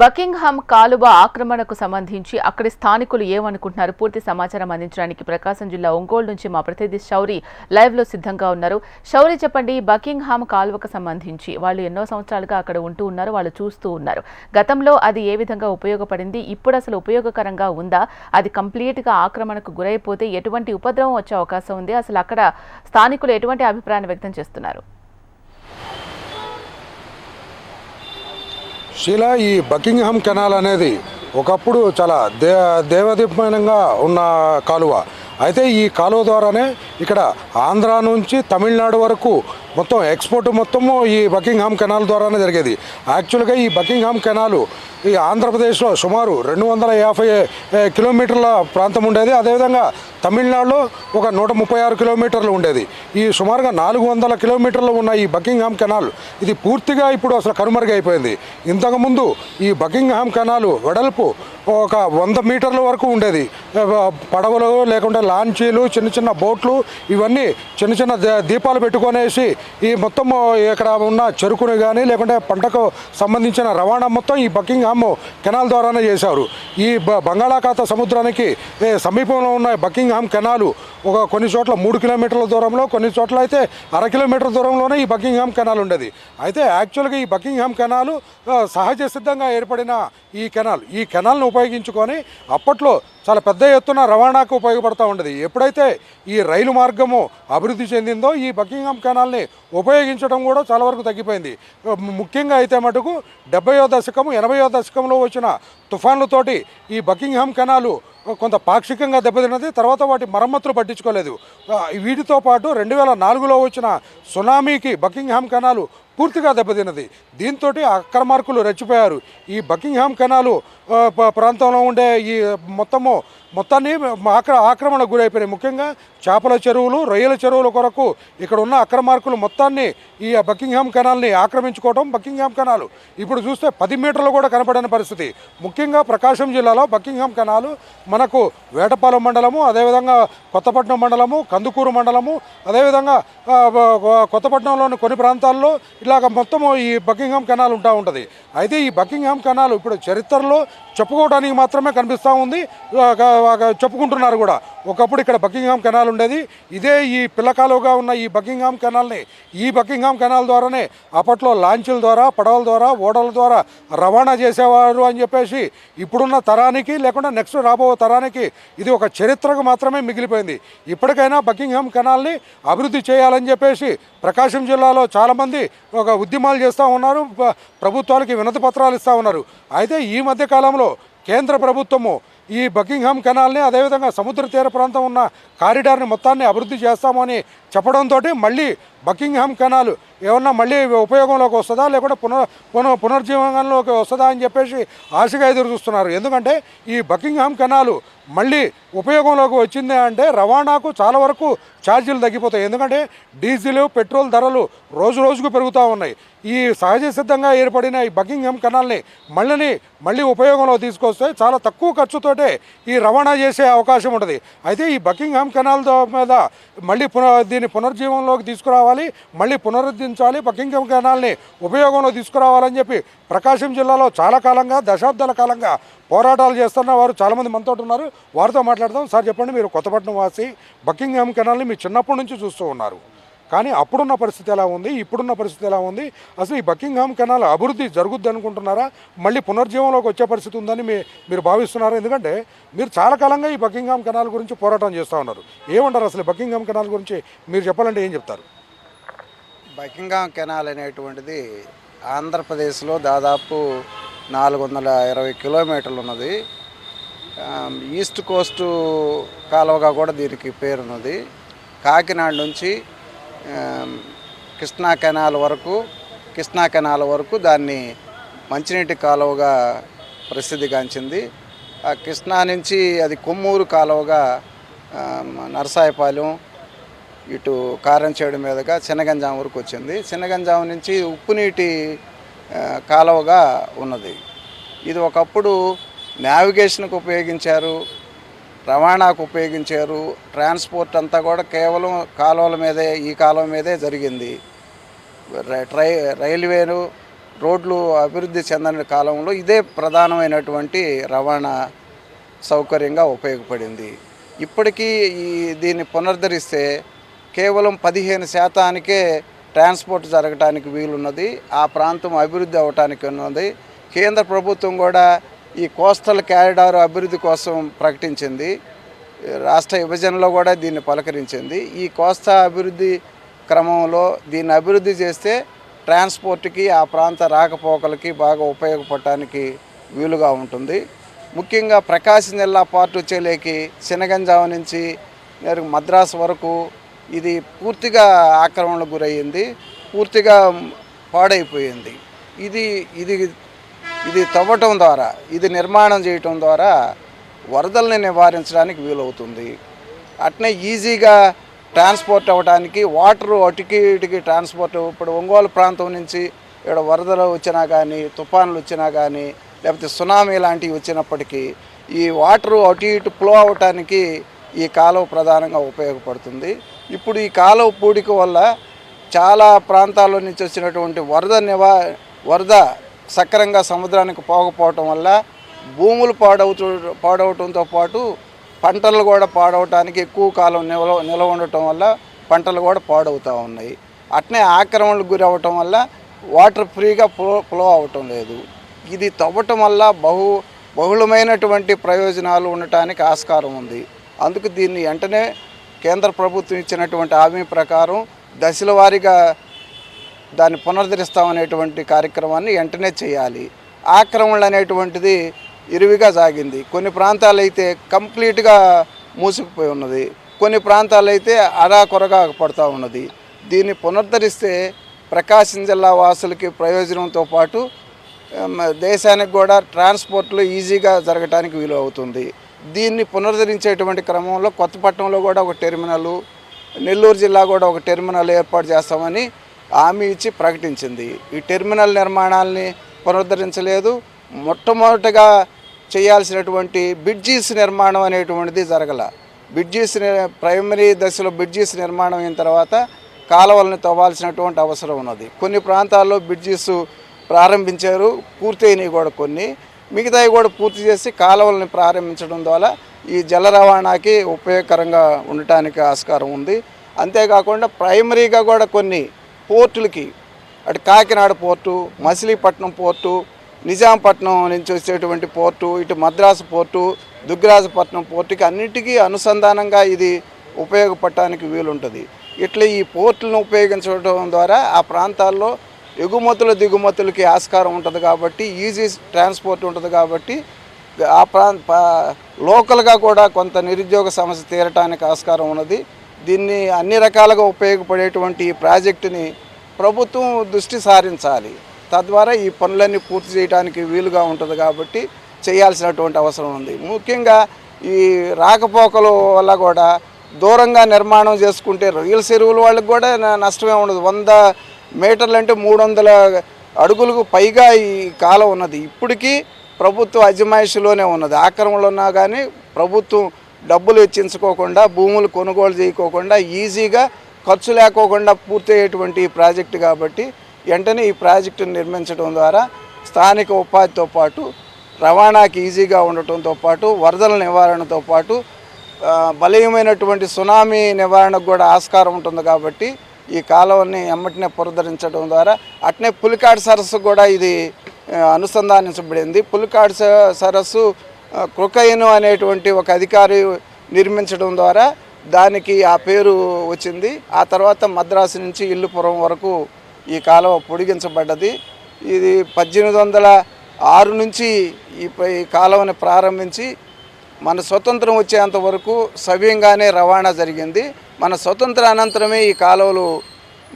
Buckingham కాలువ ఆక్రమణకు సంబంధించి అక్కడి స్థానికులు ఏమనుకుంటున్నారు పూర్తి సమాచారం అందించడానికి ప్రకాశం జిల్లా ఒంగోలు నుంచి మా ప్రతినిధి శౌరి లైవ్ లో సిద్ధంగా ఉన్నారు. శౌరి చెప్పండి, బకింగ్హామ్ కాలువకు సంబంధించి వాళ్ళు ఎన్నో సంవత్సరాలుగా అక్కడ ఉంటూ ఉన్నారు, వాళ్ళు చూస్తూ ఉన్నారు. గతంలో అది ఏ విధంగా ఉపయోగపడింది, ఇప్పుడు అసలు ఉపయోగకరంగా ఉందా, అది కంప్లీట్ గా ఆక్రమణకు గురైపోతే ఎటువంటి ఉపద్రవం వచ్చే అవకాశం ఉంది, అసలు అక్కడ స్థానికులు ఎటువంటి అభిప్రాయాన్ని వ్యక్తం చేస్తున్నారు? శీలా, ఈ బకింగ్హామ్ కెనాల్ అనేది ఒకప్పుడు చాలా దేవదీపమైనంగా ఉన్న కాలువ. అయితే ఈ కాలువ ద్వారానే ఇక్కడ ఆంధ్ర నుంచి తమిళనాడు వరకు మొత్తం ఎక్స్పోర్ట్ మొత్తము ఈ బకింగ్హామ్ కెనాల్ ద్వారానే జరిగేది. యాక్చువల్గా ఈ బకింగ్హామ్ కెనాలు ఈ ఆంధ్రప్రదేశ్లో సుమారు 250 కిలోమీటర్ల ప్రాంతం ఉండేది. అదేవిధంగా తమిళనాడులో ఒక 136 కిలోమీటర్లు ఉండేది. ఈ సుమారుగా 400 కిలోమీటర్లు ఉన్న ఈ బకింగ్హామ్ కెనాల్ ఇది పూర్తిగా ఇప్పుడు అసలు కనుమరుగైపోయింది. ఇంతకుముందు ఈ బకింగ్హామ్ కెనాలు వెడల్పు ఒక 100 మీటర్ల వరకు ఉండేది. పడవలు లేకుంటే లాంచీలు, చిన్న చిన్న బోట్లు, ఇవన్నీ చిన్న చిన్న దీపాలు పెట్టుకొనేసి ఈ మొత్తం ఇక్కడ ఉన్న చెరుకుని కానీ లేకుంటే పంటకు సంబంధించిన రవాణా మొత్తం ఈ బకింగ్హామ్ కెనాల్ ద్వారానే చేశారు. ఈ బంగాళాఖాత సముద్రానికి సమీపంలో ఉన్న బకింగ్హామ్ కెనాలు కొన్ని చోట్ల 3 కిలోమీటర్ల దూరంలో, కొన్ని చోట్ల అయితే 1/2 కిలోమీటర్ దూరంలోనే ఈ బకింగ్హామ్ కెనాల్ ఉండేది. అయితే యాక్చువల్గా ఈ బకింగ్హామ్ కెనాలు సహజ సిద్ధంగా ఏర్పడిన ఈ కెనాల్ను ఉపయోగించుకొని అప్పట్లో చాలా పెద్ద ఎత్తున రవాణాకు ఉపయోగపడుతూ ఉండేది. ఎప్పుడైతే ఈ రైలు మార్గము అభివృద్ధి చెందిందో ఈ బకింగ్హామ్ కెనాల్ని ఉపయోగించడం కూడా చాలా వరకు తగ్గిపోయింది. ముఖ్యంగా అయితే మటుకు 70వ దశకము 80వ దశకంలో వచ్చిన తుఫాన్లతోటి ఈ బకింగ్హామ్ కెనాలు కొంత పాక్షికంగా దెబ్బతిన్నది. తర్వాత వాటి మరమ్మతులు పట్టించుకోలేదు. వీటితో పాటు 2004లో వచ్చిన సునామీకి బకింగ్హామ్ కెనాలు పూర్తిగా దెబ్బతిన్నది. దీంతో అక్రమార్కులు రెచ్చిపోయారు. ఈ బకింగ్హామ్ కెనాలు ప్రాంతంలో ఉండే ఈ మొత్తాన్ని ఆక్రమణకు గురైపోయినాయి. ముఖ్యంగా చేపల చెరువులు, రొయ్యల చెరువుల కొరకు ఇక్కడ ఉన్న అక్రమార్కులు మొత్తాన్ని ఈ బకింగ్హామ్ కెనాల్ని ఆక్రమించుకోవడం. బకింగ్హామ్ కెనాలు ఇప్పుడు చూస్తే 10 మీటర్లు కూడా కనపడని పరిస్థితి. ముఖ్యంగా ప్రకాశం జిల్లాలో బకింగ్హామ్ కెనాలు మనకు వేటపాలెం మండలము, అదేవిధంగా కొత్తపట్నం మండలము, కందుకూరు మండలము, అదేవిధంగా కొత్తపట్నంలోని కొన్ని ప్రాంతాల్లో ఇలాగ మొత్తము ఈ బకింగ్హామ్ కెనాల్ ఉంటుంది. అయితే ఈ బకింగ్హామ్ కెనాల్ ఇప్పుడు చరిత్రలో చెప్పుకోవడానికి మాత్రమే కనిపిస్తూ ఉంది, చెప్పుకుంటున్నారు కూడా. ఒకప్పుడు ఇక్కడ బకింగ్హామ్ కెనాల్ ఉండేది. ఇదే ఈ పిల్లకాలువగా ఉన్న ఈ బకింగ్హామ్ కెనాల్ ద్వారానే అప్పట్లో లాంచీల ద్వారా, పడవల ద్వారా, ఓడల ద్వారా రవాణా చేసేవారు అని చెప్పేసి ఇప్పుడున్న తరానికి లేకుండా నెక్స్ట్ రాబో తరానికి ఇది ఒక చరిత్రకు మాత్రమే మిగిలిపోయింది. ఇప్పటికైనా బకింగ్హామ్ కెనాల్ని అభివృద్ధి చేయాలని చెప్పేసి ప్రకాశం జిల్లాలో చాలామంది ఉద్యమాలు చేస్తూ ఉన్నారు, ప్రభుత్వాలకి వినతి పత్రాలు ఇస్తూ ఉన్నారు. అయితే ఈ మధ్యకాలంలో కేంద్ర ప్రభుత్వము ఈ బకింగ్హామ్ కెనాల్ని, అదేవిధంగా సముద్ర తీర ప్రాంతం ఉన్న కారిడార్ని మొత్తాన్ని అభివృద్ధి చేస్తామని చెప్పడంతో మళ్ళీ బకింగ్హామ్ కెనాల్ ఏమన్నా మళ్ళీ ఉపయోగంలోకి వస్తుందా లేకుంటే పునర్జీవనంలోకి వస్తుందా అని చెప్పేసి ఆశగా ఎదురు చూస్తున్నారు. ఎందుకంటే ఈ బకింగ్హామ్ కెనాలు మళ్ళీ ఉపయోగంలోకి వచ్చింది అంటే రవాణాకు చాలా వరకు ఛార్జీలు తగ్గిపోతాయి. ఎందుకంటే డీజిల్, పెట్రోల్ ధరలు రోజు రోజుకు పెరుగుతూ ఉన్నాయి. ఈ సహజ సిద్ధంగా ఏర్పడిన ఈ బకింగ్హామ్ కెనాల్ని మళ్ళీ ఉపయోగంలో తీసుకొస్తే చాలా తక్కువ ఖర్చుతోటే ఈ రవాణా చేసే అవకాశం ఉంటుంది. అయితే ఈ బకింగ్హామ్ కెనాల్ మీద మళ్ళీ దీన్ని పునర్జీవనంలోకి తీసుకురావాలి, మళ్ళీ పునరుద్ధరించాలి, బకింగ్హామ్ కెనాల్ని ఉపయోగంలో తీసుకురావాలని చెప్పి ప్రకాశం జిల్లాలో చాలా కాలంగా, దశాబ్దాల కాలంగా పోరాటాలు చేస్తున్న వారు చాలామంది మనతో ఉన్నారు. వారితో మాట్లాడదాం. సార్ చెప్పండి, మీరు కొత్తపట్నం వాసి, బకింగ్హామ్ కెనాల్ని మీ చిన్నప్పటి నుంచి చూస్తూ ఉన్నారు. కానీ అప్పుడున్న పరిస్థితి ఎలా ఉంది, ఇప్పుడున్న పరిస్థితి ఎలా ఉంది, అసలు ఈ బకింగ్హామ్ కెనాల్ అభివృద్ధి జరుగుద్ది అనుకుంటున్నారా, మళ్ళీ పునర్జీవంలోకి వచ్చే పరిస్థితి ఉందని మీరు భావిస్తున్నారు? ఎందుకంటే మీరు చాలా కాలంగా ఈ బకింగ్హామ్ కెనాల్ గురించి పోరాటం చేస్తూ ఉన్నారు. ఏమంటారు అసలు బకింగ్హామ్ కెనాల్ గురించి మీరు చెప్పాలంటే ఏం చెప్తారు? బకింగ్హామ్ కెనాల్ అనేటువంటిది ఆంధ్రప్రదేశ్లో దాదాపు 420 కిలోమీటర్లు ఉన్నది. ఈస్ట్ కోస్ట్ కాలువగా కూడా దీనికి పేరున్నది. కాకినాడ నుంచి కృష్ణా కెనాల్ వరకు దాన్ని మంచినీటి కాలువగా ప్రసిద్ధిగాంచింది. ఆ కృష్ణా నుంచి అది కొమ్మూరు కాలువగా నరసాయపాలెం, ఇటు కారంచేడు మీదుగా చిన్నగంజాం వరకు వచ్చింది. చిన్నగంజాం నుంచి ఉప్పునీటి కాలువగా ఉన్నది. ఇది ఒకప్పుడు నావిగేషన్కు ఉపయోగించారు, రవాణాకు ఉపయోగించారు. ట్రాన్స్పోర్ట్ అంతా కూడా కేవలం కాలువల మీదే, ఈ కాలువ మీదే జరిగింది. రైల్వేలు, రోడ్లు అభివృద్ధి చెందని కాలంలో ఇదే ప్రధానమైనటువంటి రవాణా సౌకర్యంగా ఉపయోగపడింది. ఇప్పటికీ దీన్ని పునరుద్ధరిస్తే కేవలం 15% ట్రాన్స్పోర్ట్ జరగటానికి వీలున్నది. ఆ ప్రాంతం అభివృద్ధి అవ్వటానికి ఉన్నది. కేంద్ర ప్రభుత్వం కూడా ఈ కోస్టల్ కారిడార్ అభివృద్ధి కోసం ప్రకటించింది. రాష్ట్ర విభజనలో కూడా దీన్ని పలకరించింది. ఈ కోస్తా అభివృద్ధి క్రమంలో దీన్ని అభివృద్ధి చేస్తే ట్రాన్స్పోర్ట్కి ఆ ప్రాంత రాకపోకలకి బాగా ఉపయోగపడటానికి వీలుగా ఉంటుంది. ముఖ్యంగా ప్రకాశం జిల్లా పార్ట్ వచ్చేలేకి శనగంజావ నుంచి మద్రాసు వరకు ఇది పూర్తిగా ఆక్రమణకు గురయ్యింది, పూర్తిగా పాడైపోయింది. ఇది తవ్వటం ద్వారా, ఇది నిర్మాణం చేయటం ద్వారా వరదల్ని నివారించడానికి వీలవుతుంది. అట్నే ఈజీగా ట్రాన్స్పోర్ట్ అవ్వడానికి వాటర్ అటుకి ఇటుకి ట్రాన్స్పోర్ట్. ఇప్పుడు ఒంగోలు ప్రాంతం నుంచి ఇక్కడ వరదలు వచ్చినా కానీ, తుఫాన్లు వచ్చినా కానీ, లేకపోతే సునామీ లాంటివి వచ్చినప్పటికీ ఈ వాటర్ అటు ఇటు ఫ్లో అవ్వటానికి ఈ కాలువ ప్రధానంగా ఉపయోగపడుతుంది. ఇప్పుడు ఈ కాలువ పూడిక వల్ల చాలా ప్రాంతాల నుంచి వచ్చినటువంటి వరద సక్రంగా సముద్రానికి పోకపోవటం వల్ల భూములు పాడవటంతో పాటు పంటలు కూడా పాడవటానికి ఎక్కువ కాలం నిల్వ ఉండటం వల్ల పంటలు కూడా పాడవుతూ ఉన్నాయి. అట్నే ఆక్రమణలకు గురి అవ్వటం వల్ల వాటర్ ఫ్రీగా ఫ్లో అవ్వటం లేదు. ఇది తవ్వటం వల్ల బహుళమైనటువంటి ప్రయోజనాలు ఉండటానికి ఆస్కారం ఉంది. అందుకు దీన్ని వెంటనే కేంద్ర ప్రభుత్వం ఇచ్చినటువంటి హామీ ప్రకారం దశల వారీగా దాన్ని పునరుద్ధరిస్తామనేటువంటి కార్యక్రమాన్ని వెంటనే చేయాలి. ఆక్రమణలు అనేటువంటిది ఇరువిగా సాగింది. కొన్ని ప్రాంతాలు అయితే కంప్లీట్గా మూసుకుపోయి ఉన్నది, కొన్ని ప్రాంతాలు అయితే అరాకొరగా పడుతూ ఉన్నది. దీన్ని పునరుద్ధరిస్తే ప్రకాశం జిల్లా వాసులకి ప్రయోజనంతో పాటు దేశానికి కూడా ట్రాన్స్పోర్ట్లు ఈజీగా జరగటానికి వీలు అవుతుంది. దీన్ని పునరుద్ధరించేటువంటి క్రమంలో కొత్తపట్నంలో కూడా ఒక టెర్మినల్, నెల్లూరు జిల్లా కూడా ఒక టెర్మినల్ ఏర్పాటు చేస్తామని హామీ ఇచ్చి ప్రకటించింది. ఈ టెర్మినల్ నిర్మాణాలని పునరుద్ధరించలేదు. మొట్టమొదటిగా చేయాల్సినటువంటి బ్రిడ్జెస్ నిర్మాణం అనేటువంటిది జరగల. ప్రైమరీ దశలో బ్రిడ్జెస్ నిర్మాణం అయిన తర్వాత కాలువలను తవ్వాల్సినటువంటి అవసరం ఉన్నది. కొన్ని ప్రాంతాల్లో బ్రిడ్జెస్ ప్రారంభించారు, పూర్తయినవి కూడా కొన్ని, మిగతావి కూడా పూర్తి చేసి కాలువలను ప్రారంభించడం ద్వారా ఈ జల రవాణాకి ఉపయోగకరంగా ఉండటానికి ఆస్కారం ఉంది. అంతేకాకుండా ప్రైమరీగా కూడా కొన్ని పోర్టులకి, అటు కాకినాడ పోర్టు, మచిలీపట్నం పోర్టు, నిజాంపట్నం నుంచి వచ్చేటువంటి పోర్టు, ఇటు మద్రాసు పోర్టు, దుగ్గరాజపట్నం పోర్టుకి అన్నిటికీ అనుసంధానంగా ఇది ఉపయోగపడటానికి వీలుంటుంది. ఇట్లా ఈ పోర్టులను ఉపయోగించడం ద్వారా ఆ ప్రాంతాల్లో దిగుమతులకి ఆస్కారం ఉంటుంది కాబట్టి ఈజీ ట్రాన్స్పోర్ట్ ఉంటుంది కాబట్టి లోకల్గా కూడా కొంత నిరుద్యోగ సమస్య తీరటానికి ఆస్కారం ఉన్నది. దీన్ని అన్ని రకాలుగా ఉపయోగపడేటువంటి ఈ ప్రాజెక్టుని ప్రభుత్వం దృష్టి సారించాలి. తద్వారా ఈ పనులన్నీ పూర్తి చేయడానికి వీలుగా ఉంటుంది కాబట్టి చేయాల్సినటువంటి అవసరం ఉంది. ముఖ్యంగా ఈ రాకపోకల వల్ల కూడా దూరంగా నిర్మాణం చేసుకుంటే రొయ్యల చెరువుల వాళ్ళకి కూడా నష్టమే ఉండదు. 100 మీటర్లు అంటే 300 అడుగులకు పైగా ఈ కాలం ఉన్నది. ఇప్పటికీ ప్రభుత్వ అజమాయిషిలోనే ఉన్నది. ఆక్రమణలు ఉన్నా కానీ ప్రభుత్వం డబ్బులు వెచ్చించుకోకుండా, భూములు కొనుగోలు చేయకోకుండా, ఈజీగా ఖర్చు లేకోకుండా పూర్తయ్యేటువంటి ఈ ప్రాజెక్టు కాబట్టి వెంటనే ఈ ప్రాజెక్టును నిర్మించడం ద్వారా స్థానిక ఉపాధితో పాటు రవాణాకి ఈజీగా ఉండటంతో పాటు వరదల నివారణతో పాటు బలీయమైనటువంటి సునామీ నివారణకు కూడా ఆస్కారం ఉంటుంది కాబట్టి ఈ కాలువని ఎమ్మటినే పునరుద్ధరించడం ద్వారా అట్నే పులికాడు సరస్సు కూడా ఇది అనుసంధానించబడింది. పులికాడు సరస్సు క్రొకైను అనేటువంటి ఒక అధికారి నిర్మించడం ద్వారా దానికి ఆ పేరు వచ్చింది. ఆ తర్వాత మద్రాసు నుంచి ఇల్లుపురం వరకు ఈ కాలువ పొడిగించబడ్డది. ఇది 1806 నుంచి ఈ కాలువని ప్రారంభించి మన స్వతంత్రం వచ్చేంత వరకు సవ్యంగానే రవాణా జరిగింది. మన స్వతంత్ర అనంతరమే ఈ కాలువలు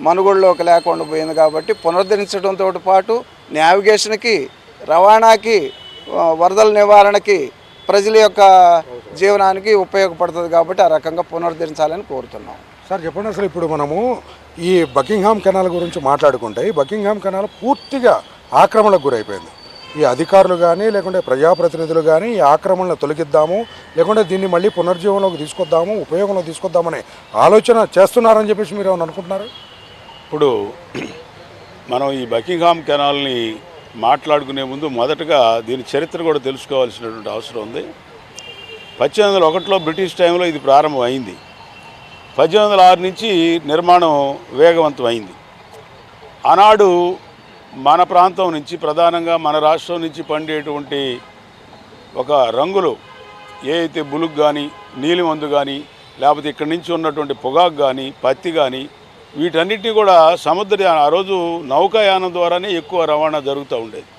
మనుగోడులోకి లేకుండా పోయింది కాబట్టి పునరుద్ధరించడంతో పాటు నావిగేషన్కి, రవాణాకి, వరదల నివారణకి, ప్రజల యొక్క జీవనానికి ఉపయోగపడుతుంది కాబట్టి ఆ రకంగా పునరుద్ధరించాలని కోరుతున్నాం. సార్ చెప్పండి, అసలు ఇప్పుడు మనము ఈ బకింగ్హామ్ కెనాల్ గురించి మాట్లాడుకుంటే ఈ బకింగ్హామ్ కెనాల్ పూర్తిగా ఆక్రమణకు గురైపోయింది. ఈ అధికారులు కానీ లేకుంటే ప్రజాప్రతినిధులు కానీ ఈ ఆక్రమణను తొలగిద్దాము, లేకుంటే దీన్ని మళ్ళీ పునర్జీవంలోకి తీసుకొద్దాము, ఉపయోగంలోకి తీసుకొద్దామనే ఆలోచన చేస్తున్నారని చెప్పేసి మీరు ఏమైనా అనుకుంటున్నారు? ఇప్పుడు మనం ఈ బకింగ్హామ్ కెనాల్ని మాట్లాడుకునే ముందు మొదటగా దీని చరిత్ర కూడా తెలుసుకోవాల్సినటువంటి అవసరం ఉంది. 1801లో బ్రిటిష్ టైంలో ఇది ప్రారంభం అయింది. 1806 నుంచి నిర్మాణం వేగవంతం అయింది. ఆనాడు మన ప్రాంతం నుంచి, ప్రధానంగా మన రాష్ట్రం నుంచి పండేటువంటి ఒక రంగులు ఏ అయితే బులుగు కానీ, నీలిమందు కానీ, లేకపోతే ఇక్కడి నుంచి ఉన్నటువంటి పొగాకు కానీ, పత్తి కానీ, వీటన్నిటినీ కూడా ఆ రోజు నౌకాయానం ద్వారానే ఎక్కువ రవాణా జరుగుతూ ఉండేది.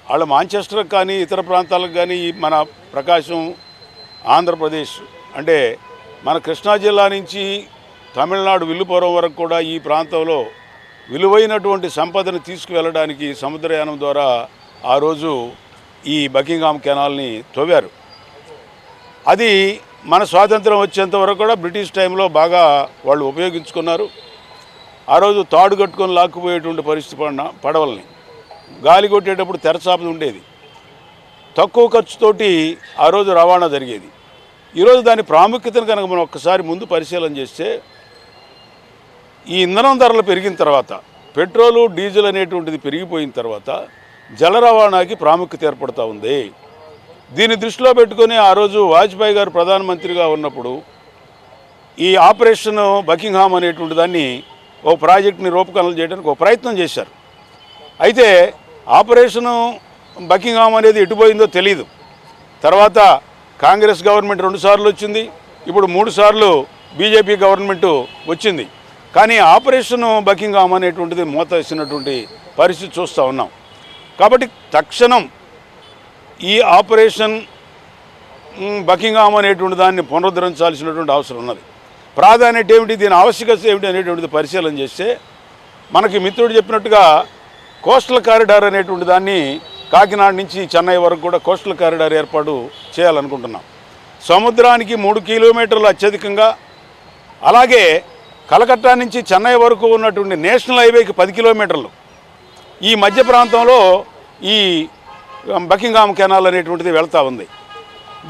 వాళ్ళు మాంచెస్టర్కి కానీ ఇతర ప్రాంతాలకు కానీ మన ప్రకాశం, ఆంధ్రప్రదేశ్ అంటే మన కృష్ణా జిల్లా నుంచి తమిళనాడు విల్లుపురం వరకు కూడా ఈ ప్రాంతంలో విలువైనటువంటి సంపదను తీసుకువెళ్ళడానికి సముద్రయానం ద్వారా ఆ రోజు ఈ బకింగ్హామ్ కెనాల్ని తవ్వారు. అది మన స్వాతంత్రం వచ్చేంత వరకు కూడా బ్రిటిష్ టైంలో బాగా వాళ్ళు ఉపయోగించుకున్నారు. ఆ రోజు తాడు కట్టుకొని లాక్కుపోయేటువంటి పరిస్థితి పడవల్ని గాలి కొట్టేటప్పుడు తెరచాపది ఉండేది. తక్కువ ఖర్చుతోటి ఆ రోజు రవాణా జరిగేది. ఈరోజు దాని ప్రాముఖ్యతను కనుక మనం ఒక్కసారి ముందు పరిశీలన చేస్తే, ఈ ఇంధనం ధరలు పెరిగిన తర్వాత, పెట్రోలు డీజిల్ అనేటువంటిది పెరిగిపోయిన తర్వాత జల రవాణాకి ప్రాముఖ్యత ఏర్పడుతూ ఉంది. దీన్ని దృష్టిలో పెట్టుకొని ఆ రోజు వాజ్పేయి గారు ప్రధానమంత్రిగా ఉన్నప్పుడు ఈ ఆపరేషన్ బకింగ్హామ్ అనేటువంటి దాన్ని ఓ ప్రాజెక్ట్ని రూపకల్పన చేయడానికి ఒక ప్రయత్నం చేశారు. అయితే ఆపరేషను బకింగ్హామ్ అనేది ఎటుపోయిందో తెలియదు. తర్వాత కాంగ్రెస్ గవర్నమెంట్ 2 సార్లు వచ్చింది, ఇప్పుడు 3 సార్లు బీజేపీ గవర్నమెంటు వచ్చింది. కానీ ఆపరేషన్ బకింగ్హామ్ అనేటువంటిది మూత వేసినటువంటి పరిస్థితి చూస్తూ ఉన్నాం. కాబట్టి తక్షణం ఈ ఆపరేషన్ బకింగ్హామ్ అనేటువంటి దాన్ని పునరుద్ధరించాల్సినటువంటి అవసరం ఉన్నది. ప్రాధాన్యత ఏమిటి, దీని ఆవశ్యకత ఏమిటి అనేటువంటిది పరిశీలన చేస్తే, మనకి మిత్రుడు చెప్పినట్టుగా కోస్టల్ కారిడార్ అనేటువంటి దాన్ని కాకినాడ నుంచి చెన్నై వరకు కూడా కోస్టల్ కారిడార్ ఏర్పాటు చేయాలనుకుంటున్నాం. సముద్రానికి 3 కిలోమీటర్లు అత్యధికంగా, అలాగే కలకత్తా నుంచి చెన్నై వరకు ఉన్నటువంటి నేషనల్ హైవేకి 10 కిలోమీటర్లు ఈ మధ్య ప్రాంతంలో ఈ బకింగ్హామ్ కెనాల్ అనేటువంటిది వెళ్తూ ఉంది.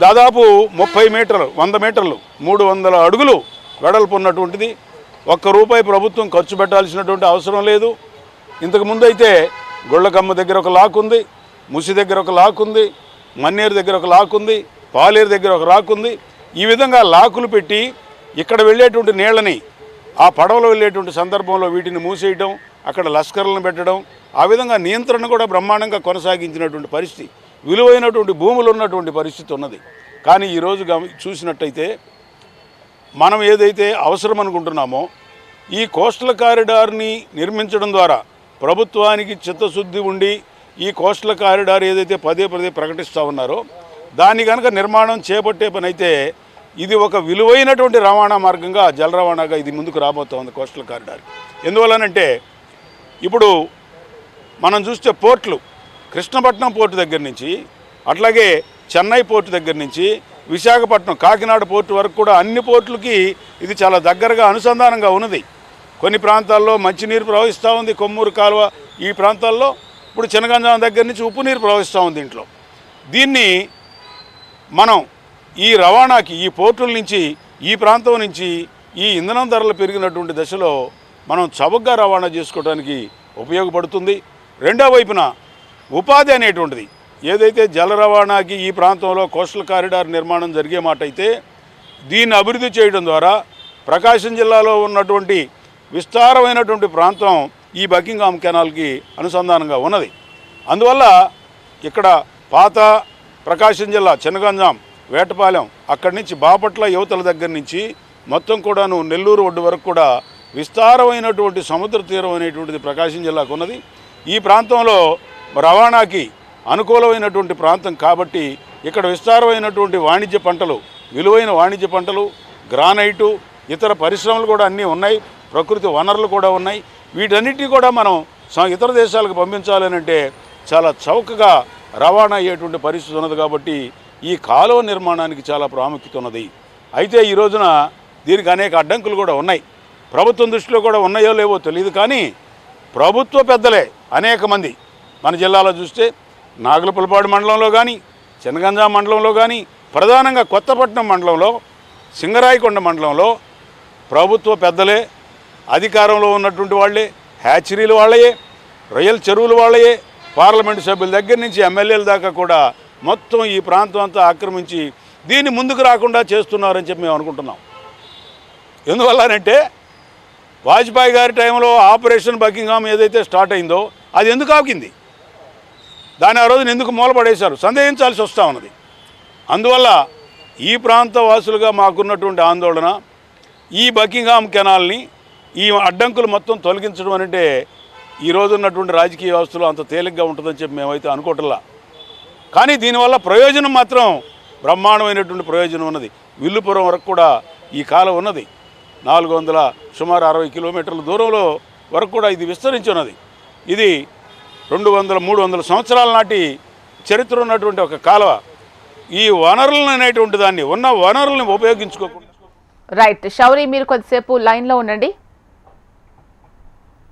దాదాపు 30 మీటర్లు, 100 మీటర్లు, 300 అడుగులు వెడల్పు ఉన్నటువంటిది. ₹1 ప్రభుత్వం ఖర్చు పెట్టాల్సినటువంటి అవసరం లేదు. ఇంతకుముందు అయితే గొళ్ళకమ్మ దగ్గర ఒక లాక్ ఉంది, ముసి దగ్గర ఒక లాక్ ఉంది, మన్నేరు దగ్గర ఒక లాక్ ఉంది, పాలేరు దగ్గర ఒక లాక్ ఉంది. ఈ విధంగా లాకులు పెట్టి ఇక్కడ వెళ్ళేటువంటి నీళ్ళని ఆ పడవలో వెళ్ళేటువంటి సందర్భంలో వీటిని మూసేయడం, అక్కడ లష్కర్లను పెట్టడం, ఆ విధంగా నియంత్రణ కూడా బ్రహ్మాండంగా కొనసాగించినటువంటి పరిస్థితి, విలువైనటువంటి భూములు ఉన్నటువంటి పరిస్థితి ఉన్నది. కానీ ఈరోజు చూసినట్టయితే మనం ఏదైతే అవసరం అనుకుంటున్నామో ఈ కోస్టల్ కారిడార్ని నిర్మించడం ద్వారా ప్రభుత్వానికి చిత్తశుద్ధి ఉండి ఈ కోస్టల్ కారిడార్ ఏదైతే పదే ప్రకటిస్తూ ఉన్నారో దాన్ని కనుక నిర్మాణం చేపట్టే పని అయితే ఇది ఒక విలువైనటువంటి రవాణా మార్గంగా, జల రవాణాగా ఇది ముందుకు రాబోతోంది కోస్టల్ కారిడార్. ఎందువల్లనంటే ఇప్పుడు మనం చూస్తే పోర్ట్లు, కృష్ణపట్నం పోర్టు దగ్గర నుంచి, అట్లాగే చెన్నై పోర్టు దగ్గర నుంచి విశాఖపట్నం, కాకినాడ పోర్టు వరకు కూడా అన్ని పోర్టులకి ఇది చాలా దగ్గరగా అనుసంధానంగా ఉన్నది. కొన్ని ప్రాంతాల్లో మంచినీరు ప్రవహిస్తూ ఉంది, కొమ్మూరు కాలువ ఈ ప్రాంతాల్లో. ఇప్పుడు చినగంజాం దగ్గర నుంచి ఉప్పు నీరు ప్రవహిస్తూ ఉంది దీంట్లో. దీన్ని మనం ఈ రవాణాకి, ఈ పోర్టుల నుంచి, ఈ ప్రాంతం నుంచి ఈ ఇంధనం ధరలు పెరిగినటువంటి దశలో మనం చౌకగా రవాణా చేసుకోవడానికి ఉపయోగపడుతుంది. రెండో వైపున ఉపాధి అనేటువంటిది ఏదైతే జల రవాణాకి ఈ ప్రాంతంలో కోస్టల్ కారిడార్ నిర్మాణం జరిగే మాట అయితే దీన్ని అభివృద్ధి చేయడం ద్వారా ప్రకాశం జిల్లాలో ఉన్నటువంటి విస్తారమైనటువంటి ప్రాంతం ఈ బకింగ్హామ్ కెనాల్కి అనుసంధానంగా ఉన్నది. అందువల్ల ఇక్కడ పాత ప్రకాశం జిల్లా చినగంజాం, వేటపాలెం, అక్కడి నుంచి బాపట్ల యువతల దగ్గర నుంచి మొత్తం కూడాను నెల్లూరు ఒడ్డు వరకు కూడా విస్తారమైనటువంటి సముద్ర తీరం అనేటువంటిది ప్రకాశం జిల్లాకు ఉన్నది. ఈ ప్రాంతంలో రవాణాకి అనుకూలమైనటువంటి ప్రాంతం కాబట్టి ఇక్కడ విస్తారమైనటువంటి వాణిజ్య పంటలు, విలువైన వాణిజ్య పంటలు, గ్రానైటు, ఇతర పరిశ్రమలు కూడా అన్నీ ఉన్నాయి, ప్రకృతి వనరులు కూడా ఉన్నాయి. వీటన్నిటినీ కూడా మనం ఇతర దేశాలకు పంపించాలనంటే చాలా చౌకగా రవాణా అయ్యేటువంటి పరిస్థితి ఉన్నది. కాబట్టి ఈ కాలువ నిర్మాణానికి చాలా ప్రాముఖ్యత ఉన్నది. అయితే ఈ రోజున దీనికి అనేక అడ్డంకులు కూడా ఉన్నాయి. ప్రభుత్వం దృష్టిలో కూడా ఉన్నాయో లేవో తెలియదు. కానీ ప్రభుత్వ పెద్దలే అనేక మంది మన జిల్లాలో చూస్తే నాగులపులపాడు మండలంలో కానీ, చినగంజాం మండలంలో కానీ, ప్రధానంగా కొత్తపట్నం మండలంలో, సింగరాయకొండ మండలంలో ప్రభుత్వ పెద్దలే, అధికారంలో ఉన్నటువంటి వాళ్ళే, హ్యాచరీలు వాళ్ళయే, రొయ్యల చెరువులు వాళ్ళయే, పార్లమెంటు సభ్యుల దగ్గర నుంచి ఎమ్మెల్యేల దాకా కూడా మొత్తం ఈ ప్రాంతం అంతా ఆక్రమించి దీన్ని ముందుకు రాకుండా చేస్తున్నారని చెప్పి మేము అనుకుంటున్నాం. ఎందువల్లనంటే వాజ్పేయి గారి టైంలో ఆపరేషన్ బకింగ్హామ్ ఏదైతే స్టార్ట్ అయిందో అది ఎందుకు ఆగింది, దాన్ని ఆ రోజున ఎందుకు మూలపడేశారు, సందేహించాల్సి వస్తూ ఉన్నది. అందువల్ల ఈ ప్రాంత వాసులుగా మాకున్నటువంటి ఆందోళన ఈ బకింగ్హామ్ కెనాల్ని ఈ అడ్డంకులు మొత్తం తొలగించడం అంటే ఈ రోజు ఉన్నటువంటి రాజకీయ వ్యవస్థలో అంత తేలిగ్గా ఉంటుందని చెప్పి మేమైతే అనుకోవట్లా. కానీ దీనివల్ల ప్రయోజనం మాత్రం బ్రహ్మాండమైనటువంటి ప్రయోజనం ఉన్నది. విల్లుపురం వరకు కూడా ఈ కాలం ఉన్నది. 400 సుమారు 60 కిలోమీటర్ల దూరంలో వరకు కూడా ఇది విస్తరించి ఉన్నది. ఇది 200-300 సంవత్సరాల నాటి చరిత్ర ఉన్నటువంటి ఒక కాలువ. ఈ వనరులను అనేటువంటి దాన్ని ఉన్న వనరులను ఉపయోగించుకోకుండా రైట్ శౌరి, మీరు కొద్దిసేపు లైన్లో ఉండండి.